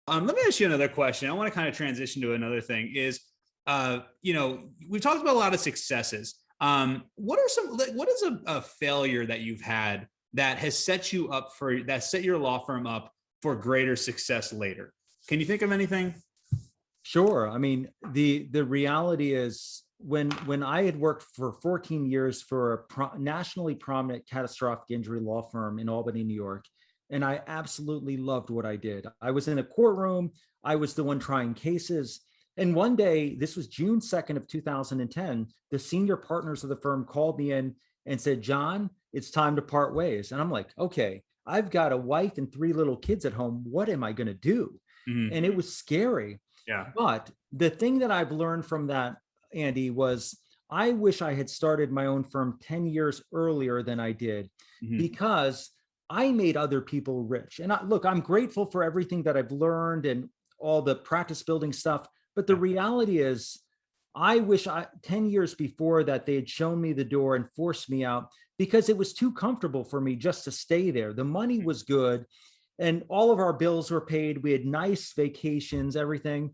Let me ask you another question. I want to kind of transition to another thing is, we've talked about a lot of successes. What are some, like, what is a failure that you've had that has that set your law firm up for greater success later? Can you think of anything? Sure. I mean, the reality is when I had worked for 14 years for a nationally prominent catastrophic injury law firm in Albany, New York, and I absolutely loved what I did. I was in a courtroom, I was the one trying cases. And one day, this was June 2nd of 2010, the senior partners of the firm called me in and said, "John, it's time to part ways." And I'm like, okay, I've got a wife and three little kids at home. What am I going to do? Mhm. And it was scary. Yeah. But the thing that I've learned from that, Andy, was I wish I had started my own firm 10 years earlier than I did, Mhm. because I made other people rich. And look, I'm grateful for everything that I've learned and all the practice building stuff. But the Yeah. reality is, I wish 10 years before that they had shown me the door and forced me out, because it was too comfortable for me just to stay there. The money was good and all of our bills were paid. We had nice vacations, everything.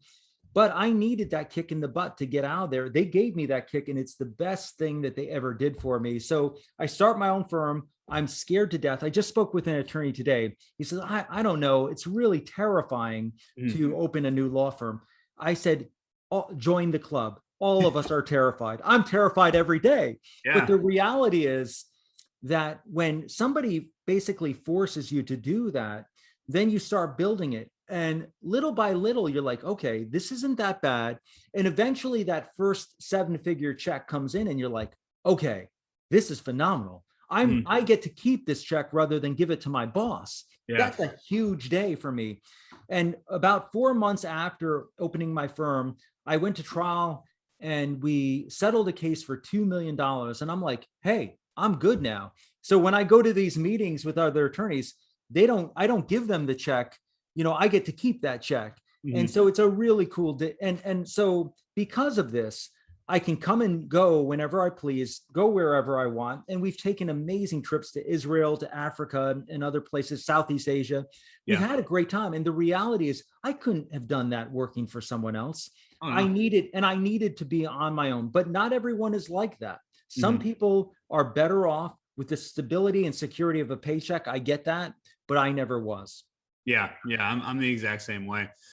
But I needed that kick in the butt to get out of there. They gave me that kick, and it's the best thing that they ever did for me. So I start my own firm. I'm scared to death. I just spoke with an attorney today. He says, I don't know. It's really terrifying Mhm. to open a new law firm. I said, "Oh, join the club. All of us are terrified. I'm terrified every day." But Yeah. the reality is that when somebody basically forces you to do that, then you start building it. And little by little, you're like, okay, this isn't that bad. And eventually that first seven-figure check comes in, and you're like, okay, this is phenomenal. Mhm. I get to keep this check rather than give it to my boss. Yeah. That's a huge day for me. And about 4 months after opening my firm, I went to trial and we settled a case for $2 million. And I'm like, hey, I'm good now. So when I go to these meetings with other attorneys, I don't give them the check. I get to keep that check. And Mhm. so it's a really cool day. And so because of this, I can come and go whenever I please, go wherever I want. And we've taken amazing trips to Israel, to Africa, and other places, Southeast Asia. We've Yeah. had a great time. And the reality is, I couldn't have done that working for someone else. Oh no. I needed to be on my own, but not everyone is like that. Some Mhm. people are better off with the stability and security of a paycheck. I get that, but I never was. Yeah. Yeah. I'm the exact same way.